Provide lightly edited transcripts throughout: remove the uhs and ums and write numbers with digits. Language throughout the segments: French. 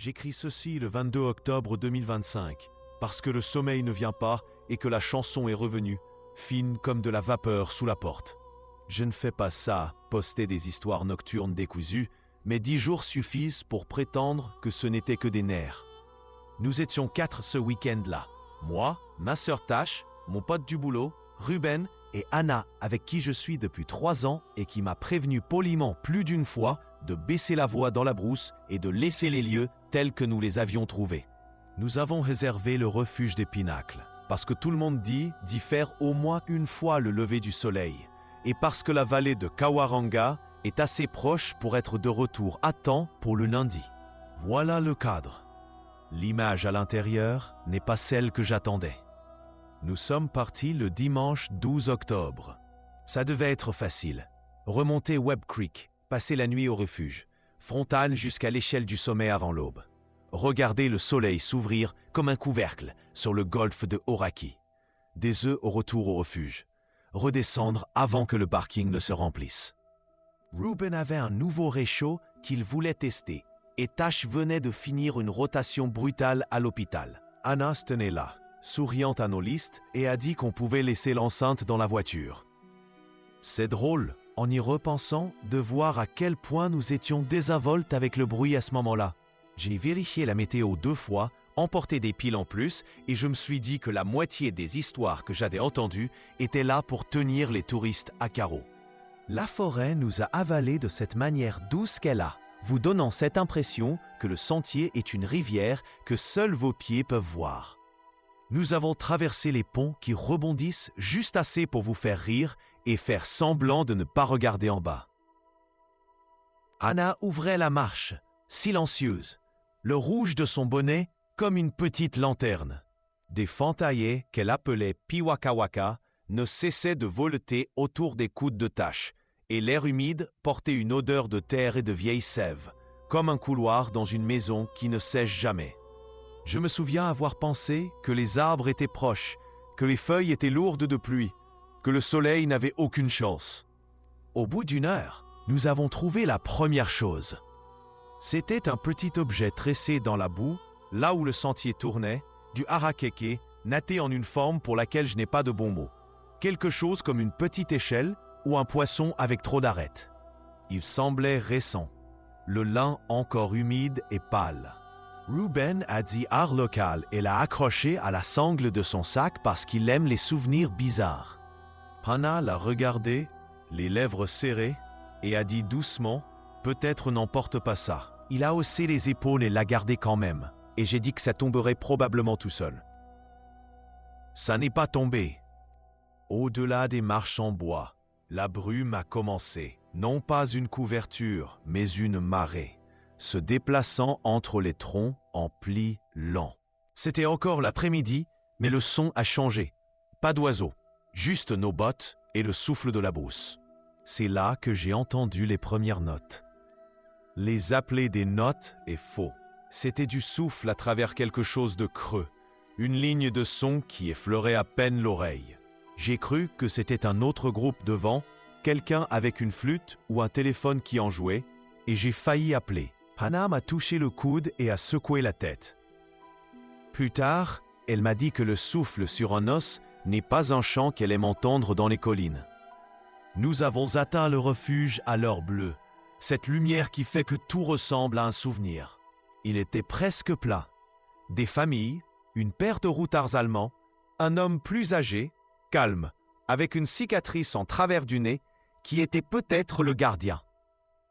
J'écris ceci le 22 octobre 2025, parce que le sommeil ne vient pas et que la chanson est revenue, fine comme de la vapeur sous la porte. Je ne fais pas ça, poster des histoires nocturnes décousues, mais 10 jours suffisent pour prétendre que ce n'était que des nerfs. Nous étions 4 ce week-end-là. Moi, ma sœur Tash, mon pote du boulot, Ruben et Anna, avec qui je suis depuis 3 ans et qui m'a prévenu poliment plus d'une fois de baisser la voix dans la brousse et de laisser les lieux tels que nous les avions trouvés. Nous avons réservé le refuge des Pinacles, parce que tout le monde dit d'y faire au moins une fois le lever du soleil, et parce que la vallée de Kawaranga est assez proche pour être de retour à temps pour le lundi. Voilà le cadre. L'image à l'intérieur n'est pas celle que j'attendais. Nous sommes partis le dimanche 12 octobre. Ça devait être facile. Remonter Webb Creek, passer la nuit au refuge, frontale jusqu'à l'échelle du sommet avant l'aube. Regarder le soleil s'ouvrir comme un couvercle sur le golfe de Hauraki. Des œufs au retour au refuge. Redescendre avant que le parking ne se remplisse. Ruben avait un nouveau réchaud qu'il voulait tester et Tash venait de finir une rotation brutale à l'hôpital. Anna se tenait là, souriante à nos listes, et a dit qu'on pouvait laisser l'enceinte dans la voiture. C'est drôle, en y repensant, de voir à quel point nous étions désinvoltes avec le bruit à ce moment-là. J'ai vérifié la météo 2 fois, emporté des piles en plus, et je me suis dit que la moitié des histoires que j'avais entendues étaient là pour tenir les touristes à carreau. La forêt nous a avalés de cette manière douce qu'elle a, vous donnant cette impression que le sentier est une rivière que seuls vos pieds peuvent voir. Nous avons traversé les ponts qui rebondissent juste assez pour vous faire rire et faire semblant de ne pas regarder en bas. Anna ouvrait la marche, silencieuse, le rouge de son bonnet comme une petite lanterne. Des fantaillés qu'elle appelait piwakawaka ne cessaient de voleter autour des coudes de Tash, et l'air humide portait une odeur de terre et de vieille sève, comme un couloir dans une maison qui ne sèche jamais. Je me souviens avoir pensé que les arbres étaient proches, que les feuilles étaient lourdes de pluie, que le soleil n'avait aucune chance. Au bout d'1 heure, nous avons trouvé la première chose. C'était un petit objet tressé dans la boue, là où le sentier tournait, du harakeke, natté en une forme pour laquelle je n'ai pas de bons mots. Quelque chose comme une petite échelle ou un poisson avec trop d'arêtes. Il semblait récent, le lin encore humide et pâle. Ruben a dit art local et l'a accroché à la sangle de son sac parce qu'il aime les souvenirs bizarres. Hannah l'a regardé, les lèvres serrées, et a dit doucement « Peut-être n'emporte pas ça ». Il a haussé les épaules et l'a gardé quand même, et j'ai dit que ça tomberait probablement tout seul. Ça n'est pas tombé. Au-delà des marches en bois, la brume a commencé. Non pas une couverture, mais une marée, se déplaçant entre les troncs en plis lents. C'était encore l'après-midi, mais le son a changé. Pas d'oiseaux, juste nos bottes et le souffle de la brousse. C'est là que j'ai entendu les premières notes. Les appeler des notes est faux. C'était du souffle à travers quelque chose de creux, une ligne de son qui effleurait à peine l'oreille. J'ai cru que c'était un autre groupe devant, quelqu'un avec une flûte ou un téléphone qui en jouait, et j'ai failli appeler. Hannah m'a touché le coude et a secoué la tête. Plus tard, elle m'a dit que le souffle sur un os n'est pas un chant qu'elle aime entendre dans les collines. Nous avons atteint le refuge à l'heure bleue, cette lumière qui fait que tout ressemble à un souvenir. Il était presque plat. Des familles, une paire de routards allemands, un homme plus âgé, calme, avec une cicatrice en travers du nez, qui était peut-être le gardien.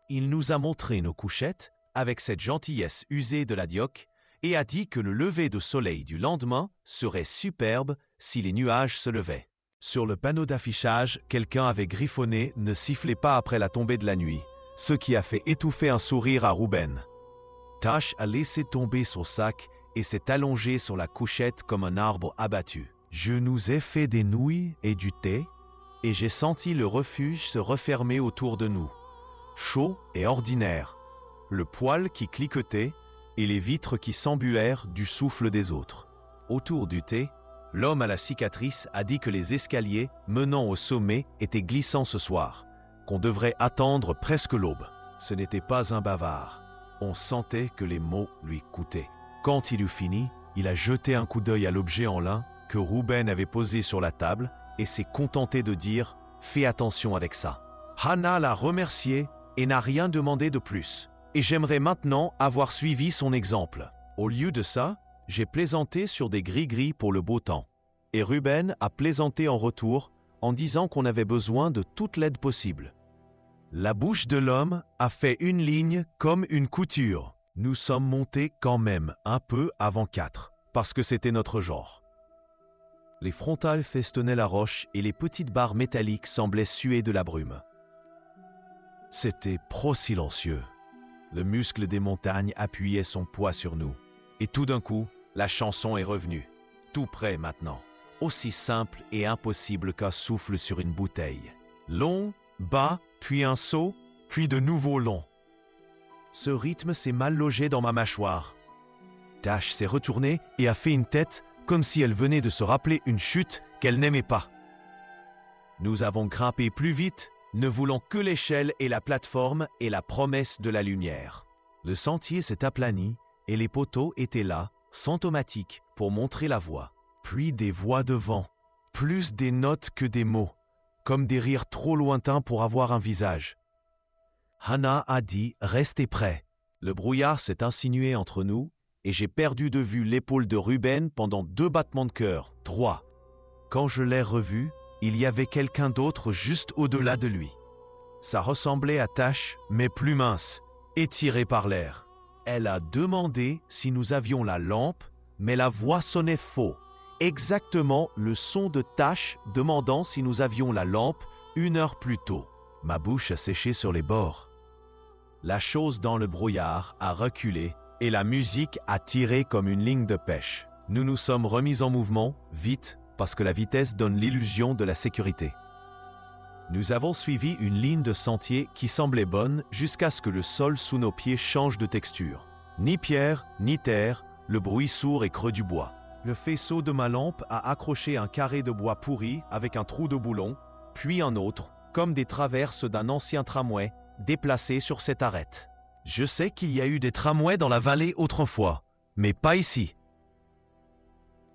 Il nous a montré nos couchettes avec cette gentillesse usée de la dioc et a dit que le lever de soleil du lendemain serait superbe si les nuages se levaient. Sur le panneau d'affichage, quelqu'un avait griffonné « Ne sifflez pas après la tombée de la nuit », ce qui a fait étouffer un sourire à Ruben. Tash a laissé tomber son sac et s'est allongé sur la couchette comme un arbre abattu. Je nous ai fait des nouilles et du thé, et j'ai senti le refuge se refermer autour de nous, chaud et ordinaire, le poêle qui cliquetait et les vitres qui s'embuèrent du souffle des autres. Autour du thé, l'homme à la cicatrice a dit que les escaliers menant au sommet étaient glissants ce soir, qu'on devrait attendre presque l'aube. Ce n'était pas un bavard. On sentait que les mots lui coûtaient. Quand il eut fini, il a jeté un coup d'œil à l'objet en lin que Ruben avait posé sur la table et s'est contenté de dire « Fais attention avec ça ». Hannah l'a remercié et n'a rien demandé de plus. Et j'aimerais maintenant avoir suivi son exemple. Au lieu de ça, j'ai plaisanté sur des gris-gris pour le beau temps. Et Ruben a plaisanté en retour en disant qu'on avait besoin de toute l'aide possible. La bouche de l'homme a fait une ligne comme une couture. Nous sommes montés quand même un peu avant 4, parce que c'était notre genre. Les frontales festonnaient la roche et les petites barres métalliques semblaient suer de la brume. C'était pro-silencieux. Le muscle des montagnes appuyait son poids sur nous. Et tout d'un coup, la chanson est revenue. Tout près maintenant. Aussi simple et impossible qu'un souffle sur une bouteille. Long, bas, puis un saut, puis de nouveau long. Ce rythme s'est mal logé dans ma mâchoire. Tash s'est retournée et a fait une tête comme si elle venait de se rappeler une chute qu'elle n'aimait pas. Nous avons grimpé plus vite, ne voulant que l'échelle et la plateforme et la promesse de la lumière. Le sentier s'est aplani et les poteaux étaient là, fantomatiques, pour montrer la voie. Puis des voix de vent, plus des notes que des mots, comme des rires trop lointains pour avoir un visage. Hannah a dit « Restez prêts ». Le brouillard s'est insinué entre nous et j'ai perdu de vue l'épaule de Ruben pendant 2 battements de cœur, 3. Quand je l'ai revu, il y avait quelqu'un d'autre juste au-delà de lui. Ça ressemblait à Tash, mais plus mince, étiré par l'air. Elle a demandé si nous avions la lampe, mais la voix sonnait faux. Exactement le son de Tash demandant si nous avions la lampe 1 heure plus tôt. Ma bouche a séché sur les bords. La chose dans le brouillard a reculé et la musique a tiré comme une ligne de pêche. Nous nous sommes remis en mouvement, vite, parce que la vitesse donne l'illusion de la sécurité. Nous avons suivi une ligne de sentier qui semblait bonne jusqu'à ce que le sol sous nos pieds change de texture. Ni pierre, ni terre, le bruit sourd et creux du bois. Le faisceau de ma lampe a accroché un carré de bois pourri avec un trou de boulon, puis un autre, comme des traverses d'un ancien tramway, déplacé sur cette arête. Je sais qu'il y a eu des tramways dans la vallée autrefois, mais pas ici.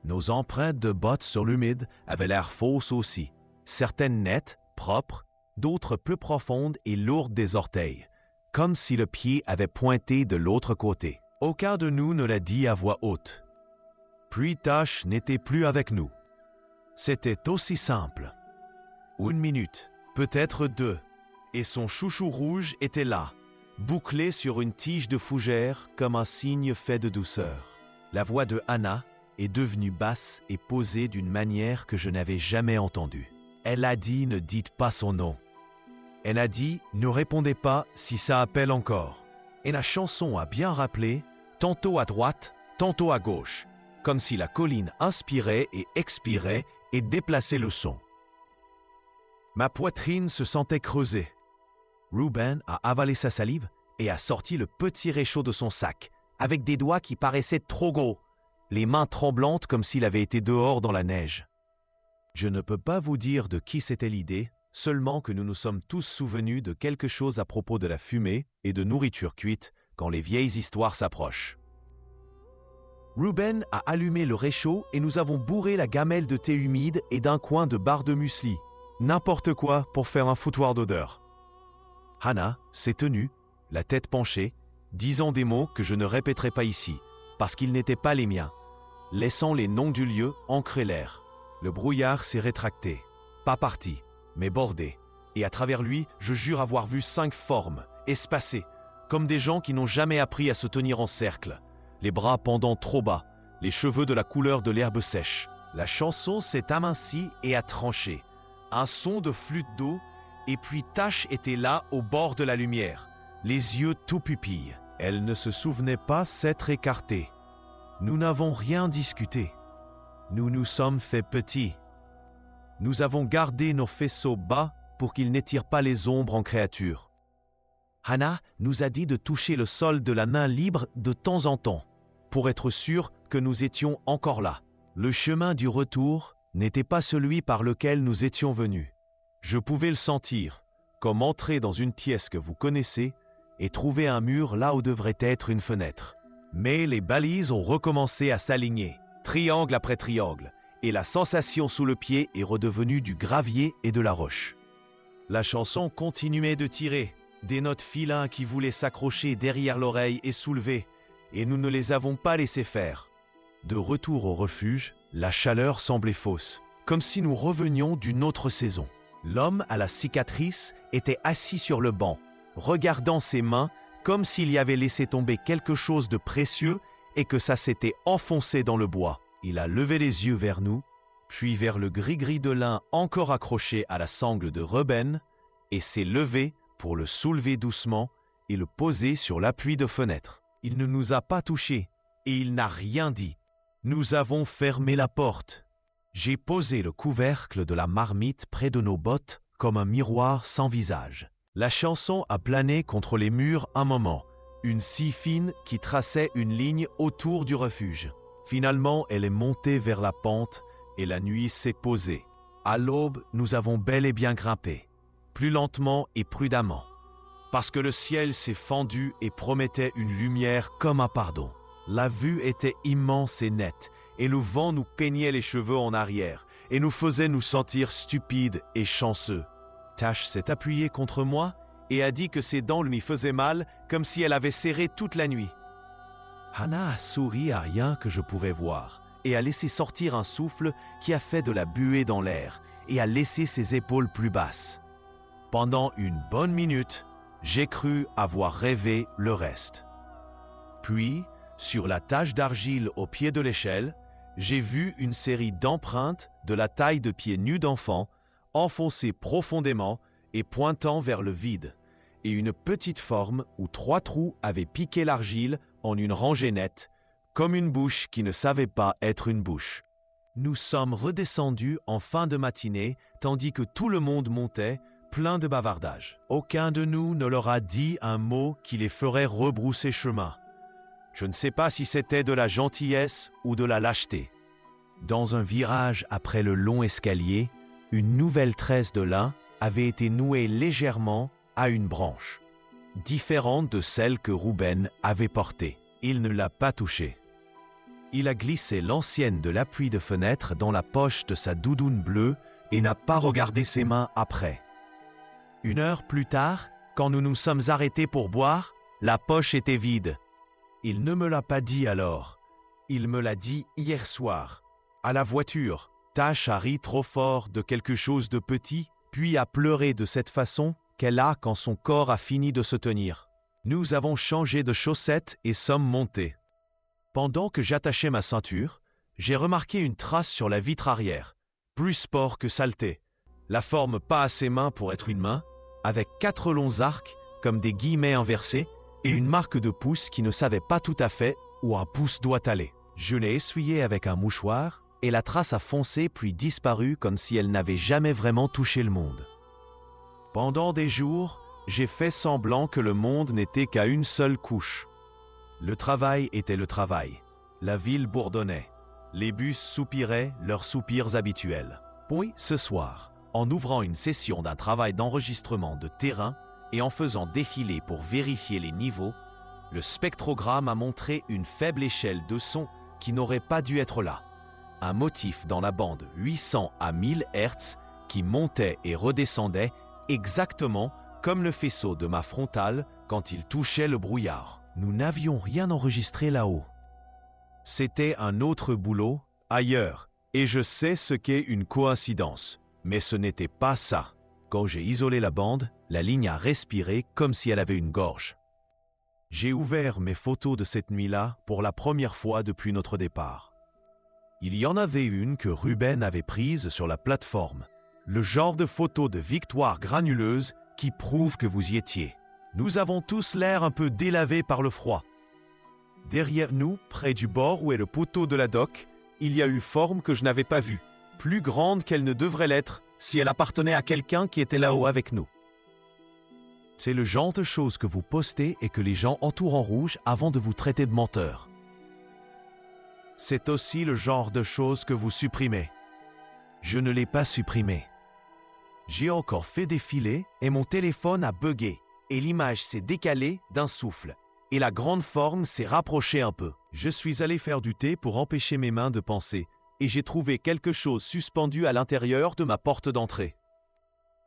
Nos empreintes de bottes sur l'humide avaient l'air fausses aussi, certaines nettes, propres, d'autres peu profondes et lourdes des orteils, comme si le pied avait pointé de l'autre côté. Aucun de nous ne l'a dit à voix haute. Puis Tash n'était plus avec nous. C'était aussi simple. 1 minute, peut-être 2, et son chouchou rouge était là, bouclé sur une tige de fougère comme un signe fait de douceur. La voix de Hannah est devenue basse et posée d'une manière que je n'avais jamais entendue. Elle a dit « Ne dites pas son nom ». Elle a dit « Ne répondez pas si ça appelle encore ». Et la chanson a bien rappelé, tantôt à droite, tantôt à gauche, comme si la colline inspirait et expirait et déplaçait le son. Ma poitrine se sentait creusée. Ruben a avalé sa salive et a sorti le petit réchaud de son sac, avec des doigts qui paraissaient trop gros, les mains tremblantes comme s'il avait été dehors dans la neige. Je ne peux pas vous dire de qui c'était l'idée, seulement que nous nous sommes tous souvenus de quelque chose à propos de la fumée et de nourriture cuite quand les vieilles histoires s'approchent. Ruben a allumé le réchaud et nous avons bourré la gamelle de thé humide et d'un coin de barre de muesli. N'importe quoi pour faire un foutoir d'odeur. Hannah s'est tenue, la tête penchée, disant des mots que je ne répéterai pas ici, parce qu'ils n'étaient pas les miens, laissant les noms du lieu ancrer l'air. Le brouillard s'est rétracté, pas parti, mais bordé, et à travers lui, je jure avoir vu 5 formes, espacées, comme des gens qui n'ont jamais appris à se tenir en cercle, les bras pendant trop bas, les cheveux de la couleur de l'herbe sèche. La chanson s'est amincie et a tranché. Un son de flûte d'eau, et puis Tash était là au bord de la lumière, les yeux tout pupilles. Elle ne se souvenait pas s'être écartée. Nous n'avons rien discuté. Nous nous sommes fait petits. Nous avons gardé nos faisceaux bas pour qu'ils n'étirent pas les ombres en créatures. Hannah nous a dit de toucher le sol de la main libre de temps en temps, pour être sûr que nous étions encore là. Le chemin du retour n'était pas celui par lequel nous étions venus. Je pouvais le sentir, comme entrer dans une pièce que vous connaissez et trouver un mur là où devrait être une fenêtre. Mais les balises ont recommencé à s'aligner, triangle après triangle, et la sensation sous le pied est redevenue du gravier et de la roche. La chanson continuait de tirer, des notes filins qui voulaient s'accrocher derrière l'oreille et soulever, et nous ne les avons pas laissés faire. De retour au refuge, la chaleur semblait fausse, comme si nous revenions d'une autre saison. L'homme à la cicatrice était assis sur le banc, regardant ses mains comme s'il y avait laissé tomber quelque chose de précieux et que ça s'était enfoncé dans le bois. Il a levé les yeux vers nous, puis vers le gris-gris de lin encore accroché à la sangle de Reuben, et s'est levé pour le soulever doucement et le poser sur l'appui de fenêtre. Il ne nous a pas touchés et il n'a rien dit. Nous avons fermé la porte. J'ai posé le couvercle de la marmite près de nos bottes comme un miroir sans visage. La chanson a plané contre les murs un moment, une scie fine qui traçait une ligne autour du refuge. Finalement, elle est montée vers la pente et la nuit s'est posée. À l'aube, nous avons bel et bien grimpé, plus lentement et prudemment, parce que le ciel s'est fendu et promettait une lumière comme un pardon. La vue était immense et nette, et le vent nous peignait les cheveux en arrière et nous faisait nous sentir stupides et chanceux. Tash s'est appuyée contre moi et a dit que ses dents lui faisaient mal comme si elle avait serré toute la nuit. Hannah a souri à rien que je pouvais voir et a laissé sortir un souffle qui a fait de la buée dans l'air et a laissé ses épaules plus basses. Pendant une bonne minute, j'ai cru avoir rêvé le reste. Puis, sur la tache d'argile au pied de l'échelle, j'ai vu une série d'empreintes de la taille de pieds nus d'enfants, enfoncées profondément et pointant vers le vide, et une petite forme où 3 trous avaient piqué l'argile en une rangée nette, comme une bouche qui ne savait pas être une bouche. Nous sommes redescendus en fin de matinée, tandis que tout le monde montait, plein de bavardage. Aucun de nous ne leur a dit un mot qui les ferait rebrousser chemin. Je ne sais pas si c'était de la gentillesse ou de la lâcheté. Dans un virage après le long escalier, une nouvelle tresse de lin avait été nouée légèrement à une branche, différente de celle que Reuben avait portée. Il ne l'a pas touchée. Il a glissé l'ancienne de l'appui de fenêtre dans la poche de sa doudoune bleue et n'a pas regardé ses mains après. 1 heure plus tard, quand nous nous sommes arrêtés pour boire, la poche était vide. Il ne me l'a pas dit alors. Il me l'a dit hier soir. À la voiture, Tash a ri trop fort de quelque chose de petit, puis a pleuré de cette façon qu'elle a quand son corps a fini de se tenir. Nous avons changé de chaussettes et sommes montés. Pendant que j'attachais ma ceinture, j'ai remarqué une trace sur la vitre arrière, plus sport que saleté. La forme pas assez main pour être une main, avec 4 longs arcs comme des guillemets inversés, et une marque de pouce qui ne savait pas tout à fait où un pouce doit aller. Je l'ai essuyée avec un mouchoir et la trace a foncé puis disparu comme si elle n'avait jamais vraiment touché le monde. Pendant des jours, j'ai fait semblant que le monde n'était qu'à une seule couche. Le travail était le travail. La ville bourdonnait. Les bus soupiraient leurs soupirs habituels. Puis, ce soir, en ouvrant une session d'un travail d'enregistrement de terrain, et en faisant défiler pour vérifier les niveaux, le spectrogramme a montré une faible échelle de son qui n'aurait pas dû être là. Un motif dans la bande 800 à 1000 Hz qui montait et redescendait exactement comme le faisceau de ma frontale quand il touchait le brouillard. Nous n'avions rien enregistré là-haut. C'était un autre boulot, ailleurs, et je sais ce qu'est une coïncidence, mais ce n'était pas ça. Quand j'ai isolé la bande, la ligne a respiré comme si elle avait une gorge. J'ai ouvert mes photos de cette nuit-là pour la première fois depuis notre départ. Il y en avait une que Reuben avait prise sur la plateforme, le genre de photo de victoire granuleuse qui prouve que vous y étiez. Nous avons tous l'air un peu délavés par le froid. Derrière nous, près du bord où est le poteau de la dock, il y a une forme que je n'avais pas vue, plus grande qu'elle ne devrait l'être si elle appartenait à quelqu'un qui était là-haut avec nous. C'est le genre de choses que vous postez et que les gens entourent en rouge avant de vous traiter de menteur. C'est aussi le genre de choses que vous supprimez. Je ne l'ai pas supprimé. J'ai encore fait défiler et mon téléphone a bugué et l'image s'est décalée d'un souffle, et la grande forme s'est rapprochée un peu. Je suis allé faire du thé pour empêcher mes mains de penser, et j'ai trouvé quelque chose suspendu à l'intérieur de ma porte d'entrée.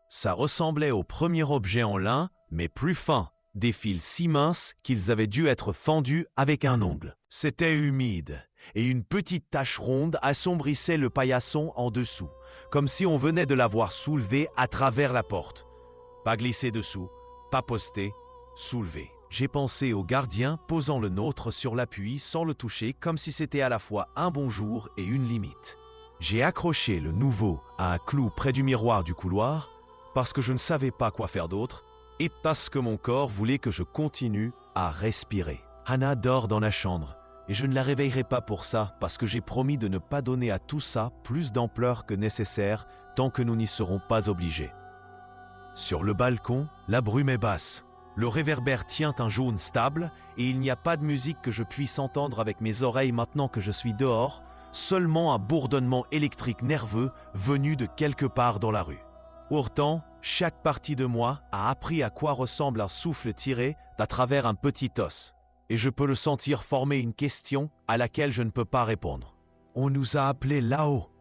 Ça ressemblait au premier objet en lin, mais plus fin, des fils si minces qu'ils avaient dû être fendus avec un ongle. C'était humide, et une petite tache ronde assombrissait le paillasson en dessous, comme si on venait de l'avoir soulevé à travers la porte. Pas glissé dessous, pas posté, soulevé. J'ai pensé au gardien posant le nôtre sur l'appui sans le toucher, comme si c'était à la fois un bonjour et une limite. J'ai accroché le nouveau à un clou près du miroir du couloir, parce que je ne savais pas quoi faire d'autre, et parce que mon corps voulait que je continue à respirer. Hannah dort dans la chambre, et je ne la réveillerai pas pour ça, parce que j'ai promis de ne pas donner à tout ça plus d'ampleur que nécessaire tant que nous n'y serons pas obligés. Sur le balcon, la brume est basse. Le réverbère tient un jaune stable, et il n'y a pas de musique que je puisse entendre avec mes oreilles maintenant que je suis dehors, seulement un bourdonnement électrique nerveux venu de quelque part dans la rue. Pourtant, chaque partie de moi a appris à quoi ressemble un souffle tiré d'à travers un petit os, et je peux le sentir former une question à laquelle je ne peux pas répondre. On nous a appelés là-haut.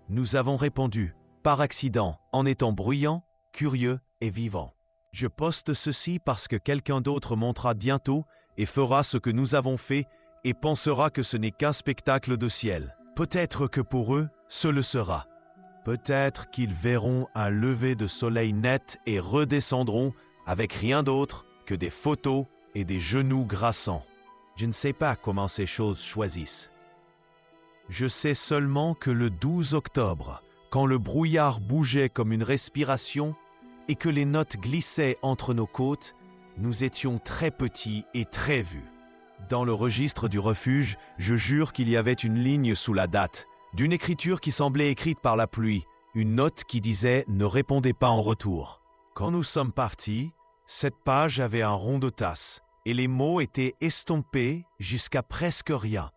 Nous avons répondu, par accident, en étant bruyants, curieux et vivants. Je poste ceci parce que quelqu'un d'autre montera bientôt et fera ce que nous avons fait et pensera que ce n'est qu'un spectacle de ciel. Peut-être que pour eux, ce le sera. Peut-être qu'ils verront un lever de soleil net et redescendront avec rien d'autre que des photos et des genoux grassants. Je ne sais pas comment ces choses choisissent. Je sais seulement que le 12 octobre, quand le brouillard bougeait comme une respiration et que les notes glissaient entre nos côtes, nous étions très petits et très vus. Dans le registre du refuge, je jure qu'il y avait une ligne sous la date, d'une écriture qui semblait écrite par la pluie, une note qui disait « Ne répondez pas en retour ». Quand nous sommes partis, cette page avait un rond de tasse et les mots étaient estompés jusqu'à presque rien.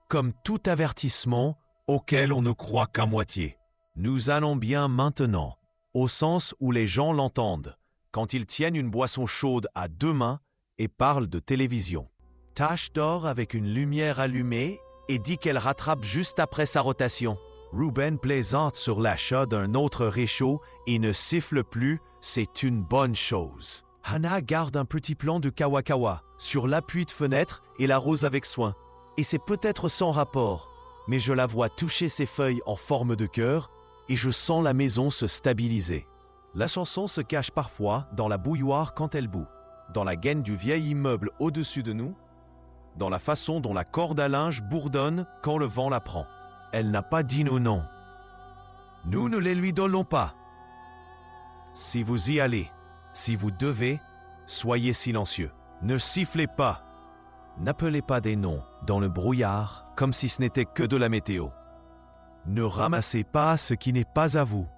Comme tout avertissement auquel on ne croit qu'à moitié. Nous allons bien maintenant, au sens où les gens l'entendent, quand ils tiennent une boisson chaude à deux mains et parlent de télévision. Tache dort avec une lumière allumée et dit qu'elle rattrape juste après sa rotation. Ruben plaisante sur l'achat d'un autre réchaud et ne siffle plus, c'est une bonne chose. Hannah garde un petit plan de Kawakawa sur l'appui de fenêtre et l'arrose avec soin. Et c'est peut-être sans rapport, mais je la vois toucher ses feuilles en forme de cœur et je sens la maison se stabiliser. La chanson se cache parfois dans la bouilloire quand elle bout, dans la gaine du vieil immeuble au-dessus de nous, dans la façon dont la corde à linge bourdonne quand le vent la prend. Elle n'a pas dit nos noms. Nous ne les lui donnons pas. Si vous y allez, si vous devez, soyez silencieux. Ne sifflez pas. N'appelez pas des noms dans le brouillard comme si ce n'était que de la météo. Ne ramassez pas ce qui n'est pas à vous.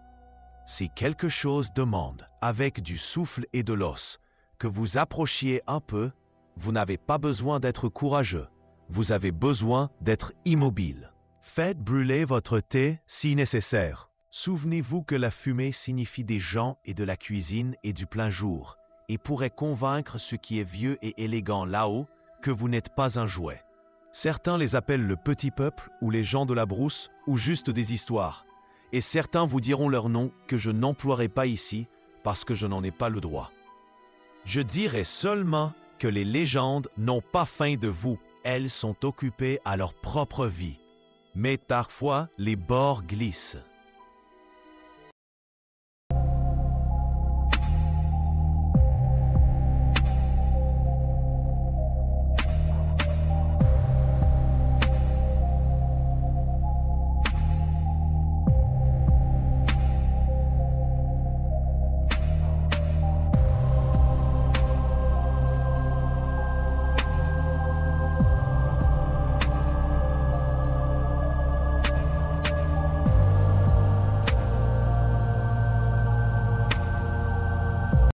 Si quelque chose demande, avec du souffle et de l'os, que vous approchiez un peu, vous n'avez pas besoin d'être courageux. Vous avez besoin d'être immobile. Faites brûler votre thé si nécessaire. Souvenez-vous que la fumée signifie des gens et de la cuisine et du plein jour, et pourrait convaincre ce qui est vieux et élégant là-haut que vous n'êtes pas un jouet. Certains les appellent le petit peuple ou les gens de la brousse ou juste des histoires. Et certains vous diront leur nom que je n'emploierai pas ici parce que je n'en ai pas le droit. Je dirai seulement que les légendes n'ont pas faim de vous. Elles sont occupées à leur propre vie. Mais parfois, les bords glissent.